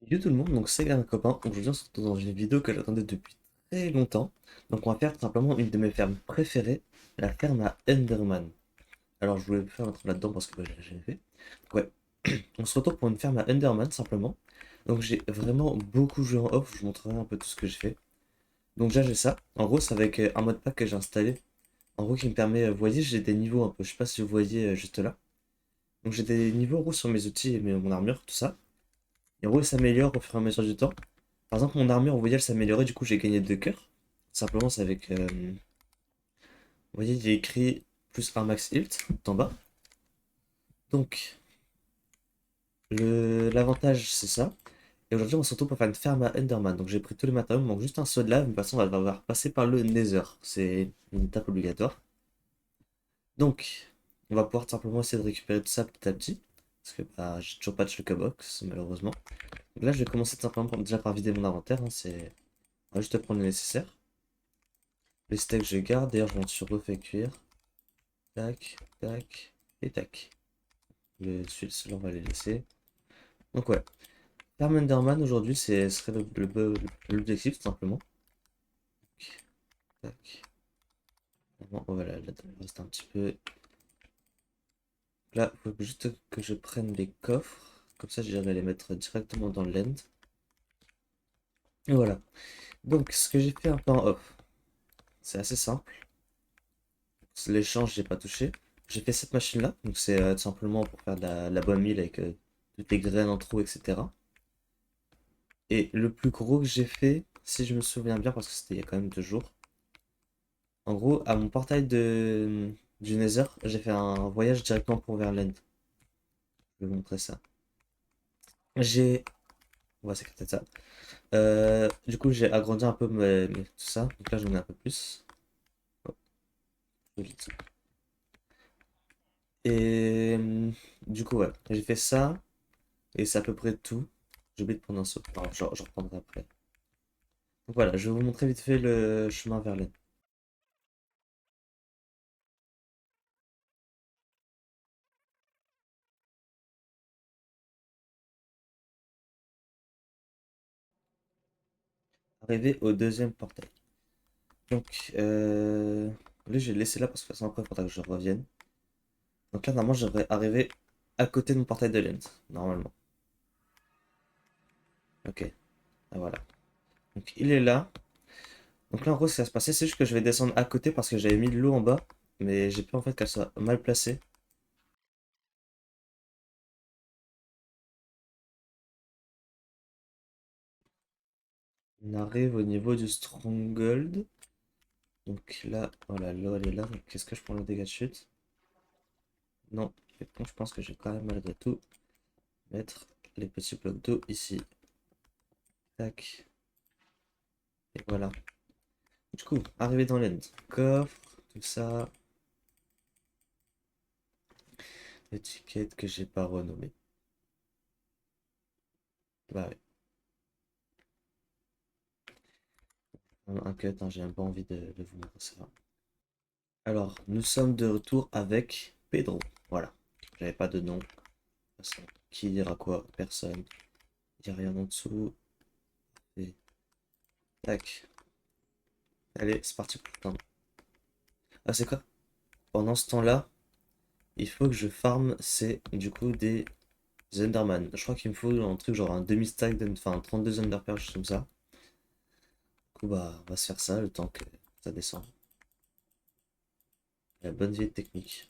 Yo tout le monde, donc c'est un copain. Aujourd'hui, on se retrouve dans une vidéo que j'attendais depuis très longtemps. Donc, on va faire tout simplement une de mes fermes préférées, la ferme à Enderman. Alors, je voulais faire un truc là-dedans parce que bah, j'ai jamais fait. Ouais, on se retrouve pour une ferme à Enderman simplement. Donc, j'ai vraiment beaucoup joué en off. Je vous montrerai un peu tout ce que j'ai fait. Donc, déjà, j'ai ça. En gros, c'est avec un mode pack que j'ai installé. En gros, qui me permet, vous voyez, j'ai des niveaux un peu. Je sais pas si vous voyez juste là. Donc, j'ai des niveaux en gros sur mes outils et mon armure, tout ça. Et en gros, ils s'améliorent au fur et à mesure du temps. Par exemple, mon armure, vous voyez, elle s'améliorait, du coup, j'ai gagné 2 cœurs. Simplement, c'est avec. Vous voyez, il y a écrit plus un max hilt tout en bas. Donc, l'avantage, c'est ça. Et aujourd'hui, on se retrouve pour faire une ferme à Enderman. Donc, j'ai pris tous les matériaux, il me manque juste un seau de lave. Mais de toute façon, on va devoir passer par le Nether. C'est une étape obligatoire. Donc, on va pouvoir tout simplement essayer de récupérer tout ça petit à petit. Parce que bah, j'ai toujours pas de shulker box, malheureusement. Donc là, je vais commencer tout simplement déjà par vider mon inventaire, hein. On va juste prendre le nécessaire. Les steaks, je garde. D'ailleurs, je m'en suis refait cuire. Tac, tac, et tac. Celui-là, on va les laisser. Donc ouais, faire Enderman aujourd'hui, serait l'objectif, tout simplement. Tac. Bon, voilà, là, il reste un petit peu. Là, il faut juste que je prenne les coffres. Comme ça, j'irai les mettre directement dans l'end. Et voilà. Donc, ce que j'ai fait un peu en off, c'est assez simple. L'échange, j'ai pas touché. J'ai fait cette machine-là. Donc, c'est tout simplement pour faire de la bonne mille avec toutes les graines en trop, etc. Et le plus gros que j'ai fait, si je me souviens bien, parce que c'était il y a quand même 2 jours, en gros, à mon portail du Nether, j'ai fait un voyage directement pour Verlaine. Je vais vous montrer ça. J'ai. On va s'écarter de ça. Du coup, j'ai agrandi un peu tout ça. Donc là, j'en ai un peu plus. Oh, je lis ça. Et du coup, ouais, j'ai fait ça. Et c'est à peu près tout. J'ai oublié de prendre un saut. Alors, je reprendrai après. Donc voilà, je vais vous montrer vite fait le chemin vers Verlaine. Arrivé au deuxième portail. Donc, lui, je vais le laisser là parce que de toute façon, après, il faudra que je revienne. Donc là, normalement, je devrais arriver à côté de mon portail de lens. Normalement. Ok. Ah, voilà. Donc, il est là. Donc là, en gros, ce qui va se passer, c'est juste que je vais descendre à côté parce que j'avais mis de l'eau en bas. Mais j'ai peur en fait qu'elle soit mal placée. On arrive au niveau du Stronghold. Donc là, voilà, l'eau, elle est là. Donc, qu'est-ce que je prends le dégât de chute? Non. Donc, je pense que je vais quand même malgré tout mettre les petits blocs d'eau ici. Tac. Et voilà. Du coup, arrivé dans l'end. Coffre, tout ça. Étiquette que j'ai pas renommée. Bah ouais. Un cut, hein, j'ai même pas envie de vous montrer ça. Alors, nous sommes de retour avec Pedro. Voilà. J'avais pas de nom. De toute façon, qui dira quoi? Personne. Il n'y a rien en dessous. Et tac. Allez, c'est parti pour le temps. Ah, c'est quoi? Pendant ce temps-là, il faut que je farm, c'est du coup des Enderman. Je crois qu'il me faut un truc genre un demi-stack, enfin 32 Enderpearls, comme ça. Du coup, bah, on va se faire ça le temps que ça descend. La bonne vieille technique.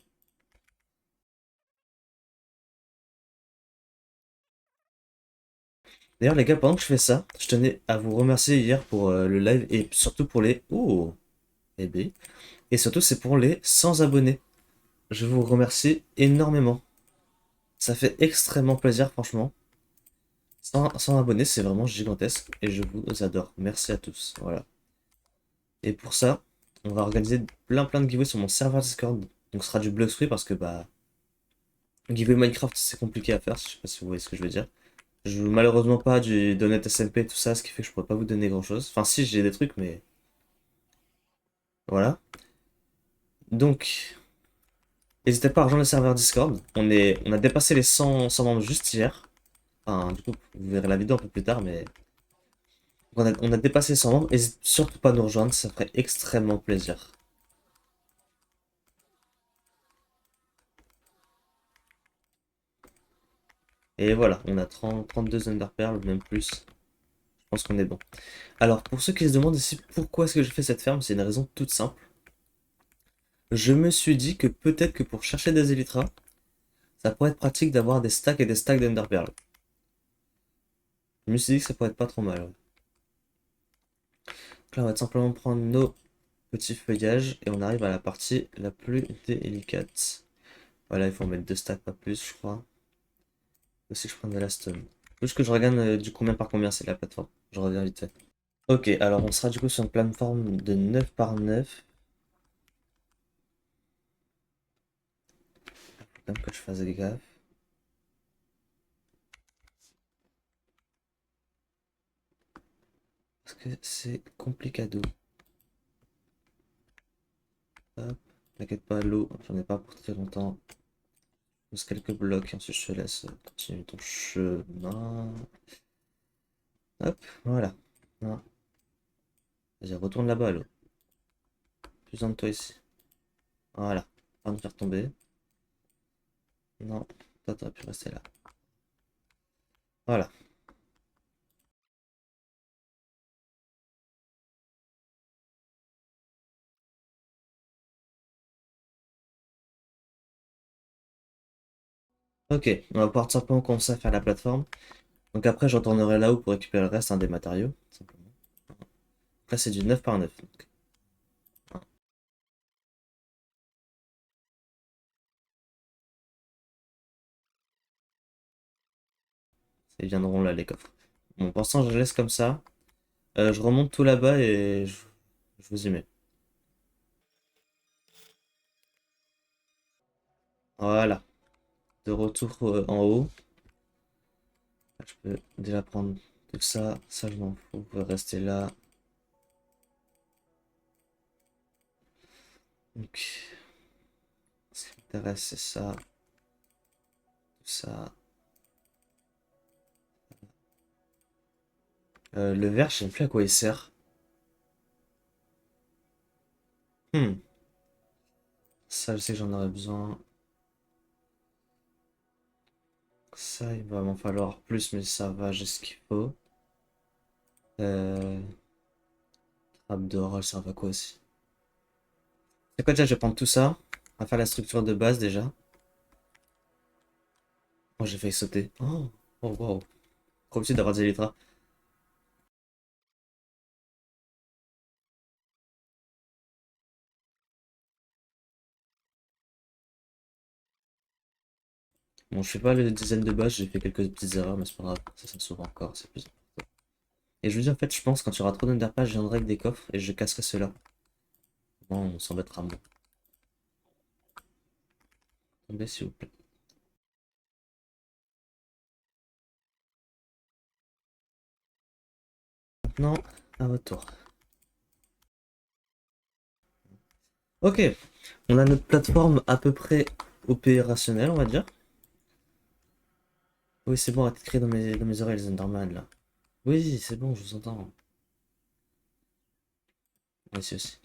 D'ailleurs, les gars, pendant que je fais ça, je tenais à vous remercier hier pour le live et surtout pour les. Oh! Eh bien. Et surtout, c'est pour les 100 abonnés. Je vous remercie énormément. Ça fait extrêmement plaisir, franchement. 100 abonnés, c'est vraiment gigantesque et je vous adore. Merci à tous. Voilà. Et pour ça, on va organiser plein de giveaways sur mon serveur Discord. Donc, ce sera du Blox Free parce que, bah, giveaway Minecraft, c'est compliqué à faire. Je sais pas si vous voyez ce que je veux dire. Je joue malheureusement pas du Donut SMP, tout ça, ce qui fait que je pourrais pas vous donner grand chose. Enfin, si, j'ai des trucs, mais voilà. Donc, n'hésitez pas à rejoindre le serveur Discord. On a dépassé les 100 membres juste hier. Enfin, du coup, vous verrez la vidéo un peu plus tard, mais on a dépassé 100 membres. N'hésitez surtout pas à nous rejoindre, ça ferait extrêmement plaisir. Et voilà, on a 32 Ender Pearls, même plus. Je pense qu'on est bon. Alors, pour ceux qui se demandent ici pourquoi est-ce que j'ai fait cette ferme, c'est une raison toute simple. Je me suis dit que peut-être que pour chercher des Elytras, ça pourrait être pratique d'avoir des stacks et des stacks d'Ender Pearl. Je me suis dit que ça pourrait être pas trop mal. Ouais. Donc là, on va tout simplement prendre nos petits feuillages et on arrive à la partie la plus délicate. Voilà, il faut en mettre deux stacks, pas plus, je crois. Aussi, je prends de la stone. Juste que je regarde du combien par combien c'est la plateforme. Je reviens vite fait. Ok, alors on sera du coup sur une plateforme de 9 par 9. Faut quand même que je fasse gaffe. Parce que c'est complicado. Hop, t'inquiète pas, l'eau, j'en ai pas pour très longtemps. Juste quelques blocs, et ensuite je te laisse continuer ton chemin. Hop, voilà. Ah, vas-y, retourne là-bas, l'eau. Plus besoin de toi ici. Voilà, pas me faire tomber. Non, toi t'aurais pu rester là. Voilà. Ok, on va pouvoir tout simplement commencer à faire la plateforme. Donc après, je retournerai là-haut pour récupérer le reste des matériaux, simplement. Là, c'est du 9 par 9. Donc, hein, ils viendront là, les coffres. Bon, pour l'instant, je laisse comme ça. Je remonte tout là-bas et je vous y mets. Voilà, de retour en haut. Je peux déjà prendre tout ça. Ça, je m'en fous. Vous pouvez rester là. Donc, ce qui m'intéresse, c'est ça. Tout ça. Le verre, je sais plus à quoi il sert. Hmm. Ça, je sais que j'en aurais besoin. Ça, il va m'en falloir plus, mais ça va, j'ai ce qu'il faut. Euh, Trappe d'or, elle sert à quoi aussi? C'est quoi déjà, je vais prendre tout ça. On va faire la structure de base déjà. Oh, j'ai failli sauter. Oh, oh wow. Trop petit d'avoir des élytras. Bon, je fais pas le design de base, j'ai fait quelques petites erreurs, mais c'est pas grave, ça s'ouvre encore, c'est plus. Et je vous dis, en fait, je pense quand il y aura trop d'underpass, je viendrai avec des coffres et je casserai ceux-là. Bon, on s'embêtera moins. Tombez, s'il vous plaît. Maintenant, à votre tour. Ok, on a notre plateforme à peu près opérationnelle, on va dire. Oui, c'est bon, arrêtez de crier dans mes oreilles, les Enderman, là. Oui, c'est bon, je vous entends. Ici aussi.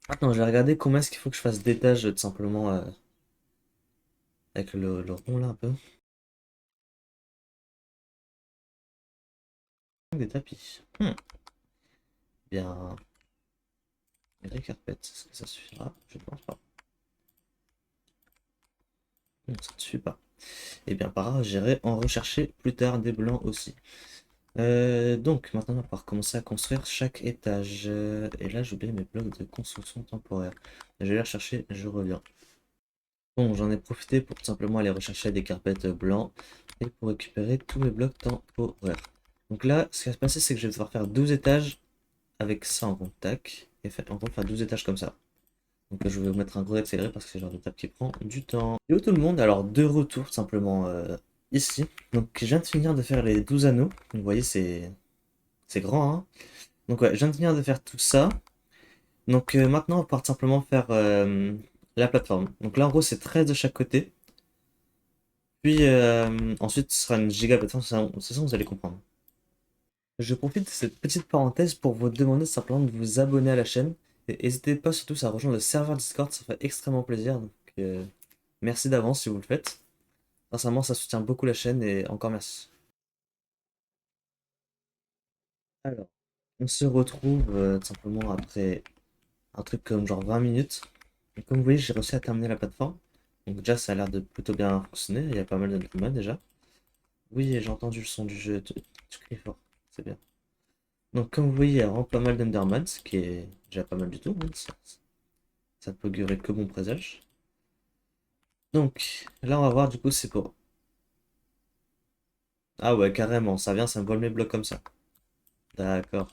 Maintenant, je vais regarder combien est-ce qu'il faut que je fasse d'étages, tout simplement, avec le rond, là, un peu. Des tapis. Bien. Les carpettes, est-ce que ça suffira? Je ne pense pas. Non, ça ne suffit pas. Et bien, par là, j'irai en rechercher plus tard des blancs aussi. Donc, maintenant, on va pouvoir commencer à construire chaque étage. Et là, j'ai oublié mes blocs de construction temporaire. Je vais les rechercher, je reviens. Bon, j'en ai profité pour tout simplement aller rechercher des carpettes blancs et pour récupérer tous mes blocs temporaires. Donc là, ce qui va se passer, c'est que je vais devoir faire 12 étages avec ça en contact. Et en gros, faire 12 étages comme ça. Donc je vais vous mettre un gros accéléré parce que c'est le genre de table qui prend du temps. Yo tout le monde, alors de retour simplement ici. Donc je viens de finir de faire les 12 anneaux. Vous voyez c'est grand hein. Donc ouais, je viens de finir de faire tout ça. Donc maintenant on va pouvoir simplement faire la plateforme. Donc là en gros c'est 13 de chaque côté. Puis ensuite, ce sera une giga plateforme, c'est ça, vous allez comprendre. Je profite de cette petite parenthèse pour vous demander simplement de vous abonner à la chaîne. Et n'hésitez pas surtout à rejoindre le serveur Discord, ça fait extrêmement plaisir. Donc, merci d'avance si vous le faites. Sincèrement, ça soutient beaucoup la chaîne et encore merci. Alors, on se retrouve tout simplement après un truc comme genre 20 minutes. Et comme vous voyez, j'ai réussi à terminer la plateforme. Donc déjà, ça a l'air de plutôt bien fonctionner. Il y a pas mal de déjà. Oui, j'ai entendu le son du jeu. Tu cries fort. C'est bien. Donc comme vous voyez, il y a vraiment pas mal d'Enderman, ce qui est déjà pas mal du tout, hein. Ça peut augurer que bon présage. Donc là, on va voir du coup, c'est pour... Ah ouais, carrément, ça vient, ça me vole mes blocs comme ça. D'accord.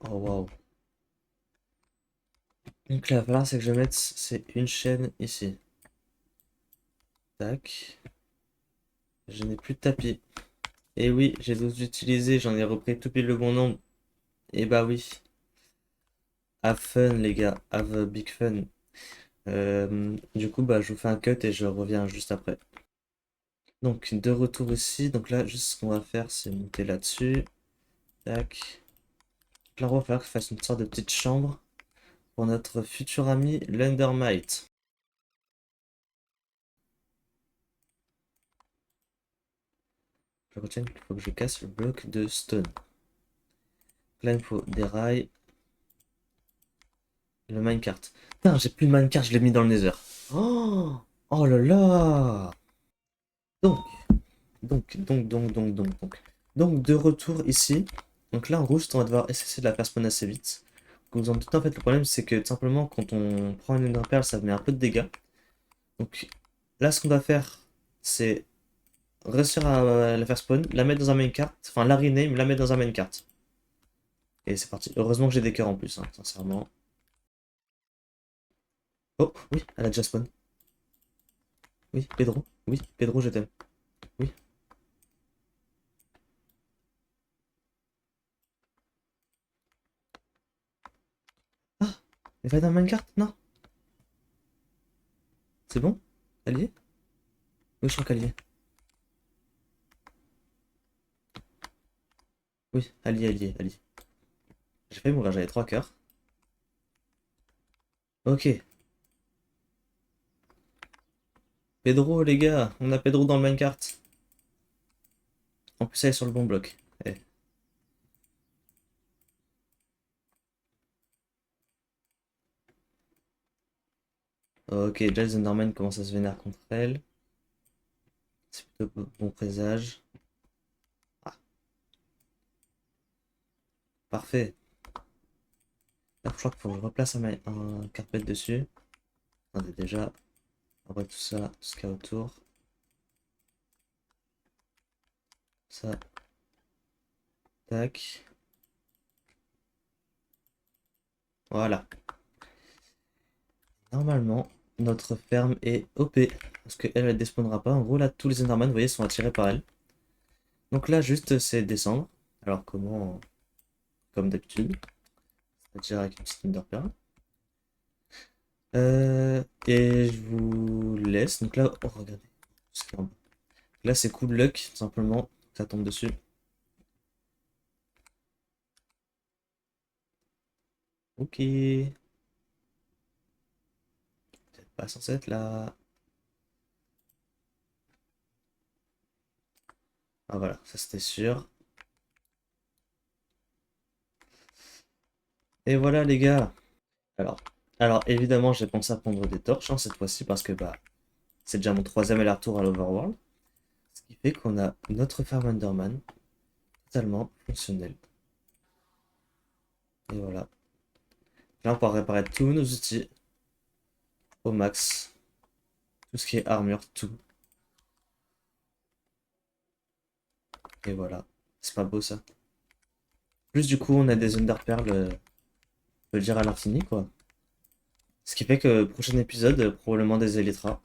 Oh waouh. Donc là, il va falloir c'est que je mette c'est une chaîne ici. Tac. Je n'ai plus de tapis. Et oui, j'ai dû utiliser, j'en ai repris tout pile le bon nombre. Et bah oui. Have fun les gars, have a big fun. Du coup, bah je vous fais un cut et je reviens juste après. Donc de retour ici, donc là juste ce qu'on va faire c'est monter là-dessus. Tac. Donc là on va faire que je fasse une sorte de petite chambre pour notre futur ami l'Endermite. Je retiens qu'il faut que je casse le bloc de stone. Là il me faut des rails. Le minecart. Putain, j'ai plus de minecart, je l'ai mis dans le nether. Oh, oh là là. Donc, donc, de retour ici. Donc là, en rouge, on va devoir essayer de la faire spawn assez vite. Comme vous en doutez, en fait, le problème, c'est que tout simplement, quand on prend une Ender Pearl, ça met un peu de dégâts. Donc là, ce qu'on va faire, c'est réussir à la faire spawn, la mettre dans un minecart, enfin la rename, la mettre dans un minecart. Et c'est parti. Heureusement que j'ai des cœurs en plus, hein, sincèrement. Oh, oui, elle a déjà spawn. Oui, Pedro. Oui, Pedro, je t'aime. Oui. Ah, elle va dans minecart? Non. C'est bon? Elle y est? Oui, je crois qu'elle y est. Oui, elle y est, elle y est, elle y est. J'ai failli mourir, j'avais 3 cœurs. Ok. Pedro, les gars, on a Pedro dans le minecart. En plus, elle est sur le bon bloc. Eh. Ok, déjà les Endermen commencent à se vénérer contre elle. C'est plutôt bon présage. Ah, parfait. Là, je crois qu'il faut que je replace un carpet dessus. Attendez, déjà, après tout ça, tout ce qu'il y a autour. Ça, tac. Voilà. Normalement, notre ferme est OP. Parce qu'elle, elle despawnera pas. En gros, là, tous les Endermen, vous voyez, sont attirés par elle. Donc là, juste, c'est descendre. Alors, comment? Comme d'habitude. C'est-à-dire avec une petite Ender Pearl. Et je vous laisse. Donc là, oh, regardez. Là, c'est coup de luck, tout simplement. Ça tombe dessus. Ok. Peut-être pas censé être là. Ah voilà, ça c'était sûr. Et voilà les gars. Alors, alors évidemment, j'ai pensé à prendre des torches hein, cette fois-ci parce que bah c'est déjà mon troisième aller-retour à l'Overworld. Ce qui fait qu'on a notre farm Enderman totalement fonctionnel. Et voilà. Là, on pourra réparer tous nos outils au max. Tout ce qui est armure, tout. Et voilà. C'est pas beau ça. Plus du coup, on a des Ender Pearls, je veux dire à l'infini quoi. Ce qui fait que prochain épisode, probablement des Elytra.